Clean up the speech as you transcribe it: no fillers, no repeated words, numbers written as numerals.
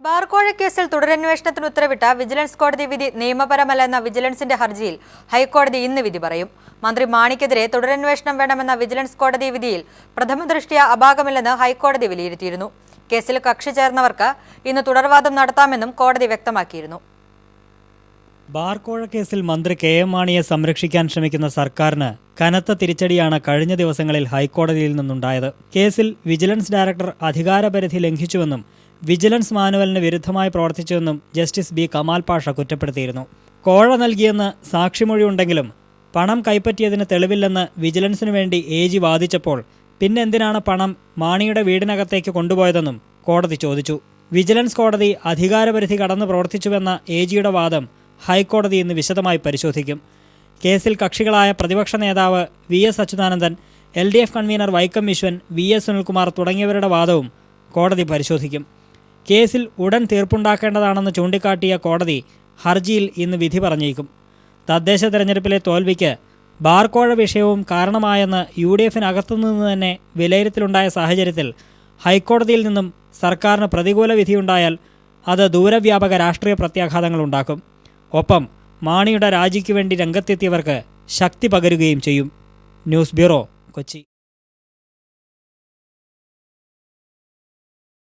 ബാർകോഴ കേസിൽ തുടരന്വേഷണത്തിന് ഉത്തരവിട്ട വിജിലൻസ് കോടതി വിധി നിയമപരമല്ലെന്ന വിജിലൻസിന്റെ ഹർജിയിൽ ഹൈക്കോടതി ഇന്ന് വിധി പറയും. മന്ത്രി മാണിക്കെതിരെ തുടരന്വേഷണം വേണമെന്ന വിജിലൻസ് കോടതി വിധിയിൽ പ്രഥമദൃഷ്ട്യാ അപാകമില്ലെന്ന് ഹൈക്കോടതി വിലയിരുത്തിയിരുന്നു. കേസിൽ കക്ഷി ചേർന്നവർക്ക് ഇന്ന് തുടർവാദം നടത്താമെന്നും കോടതി വ്യക്തമാക്കിയിരുന്നു. ബാർകോഴ കേസിൽ മന്ത്രി കെ എം മാണിയെ സംരക്ഷിക്കാൻ ശ്രമിക്കുന്ന സർക്കാരിന് കനത്ത തിരിച്ചടിയാണ് കഴിഞ്ഞ ദിവസങ്ങളിൽ ഹൈക്കോടതിയിൽ നിന്നുണ്ടായത്. കേസിൽ വിജിലൻസ് ഡയറക്ടർ അധികാരപരിധി ലംഘിച്ചുവെന്നും വിജിലൻസ് മാനുവലിന് വിരുദ്ധമായി പ്രവർത്തിച്ചുവെന്നും ജസ്റ്റിസ് ബി കമാൽ പാഷ കുറ്റപ്പെടുത്തിയിരുന്നു. കോഴ നൽകിയെന്ന് സാക്ഷിമൊഴിയുണ്ടെങ്കിലും പണം കൈപ്പറ്റിയതിന് തെളിവില്ലെന്ന് വിജിലൻസിനു വേണ്ടി AG വാദിച്ചപ്പോൾ പിന്നെന്തിനാണ് പണം മാണിയുടെ വീടിനകത്തേക്ക് കൊണ്ടുപോയതെന്നും കോടതി ചോദിച്ചു. വിജിലൻസ് കോടതി അധികാരപരിധി കടന്ന് പ്രവർത്തിച്ചുവെന്ന AGയുടെ വാദം ഹൈക്കോടതി ഇന്ന് വിശദമായി പരിശോധിക്കും. കേസിൽ കക്ഷികളായ പ്രതിപക്ഷ നേതാവ് VS Achuthanandan, LDF convener Vaikom Viswan, VS Sunilkumar തുടങ്ങിയവരുടെ വാദവും കോടതി പരിശോധിക്കും. കേസിൽ ഉടൻ തീർപ്പുണ്ടാക്കേണ്ടതാണെന്ന് ചൂണ്ടിക്കാട്ടിയ കോടതി ഹർജിയിൽ ഇന്ന് വിധി പറഞ്ഞേക്കും. തദ്ദേശ തെരഞ്ഞെടുപ്പിലെ തോൽവിക്ക് ബാർകോഴ വിഷയവും കാരണമായെന്ന് UDF-നകത്തുനിന്ന് തന്നെ വിലയിരുത്തലുണ്ടായ സാഹചര്യത്തിൽ ഹൈക്കോടതിയിൽ നിന്നും സർക്കാരിന് പ്രതികൂല വിധിയുണ്ടായാൽ അത് ദൂരവ്യാപക രാഷ്ട്രീയ പ്രത്യാഘാതങ്ങളുണ്ടാക്കും. ഒപ്പം മാണിയുടെ രാജിക്ക് വേണ്ടി രംഗത്തെത്തിയവർക്ക് ശക്തി പകരുകയും ചെയ്യും. News bureau, Kochi.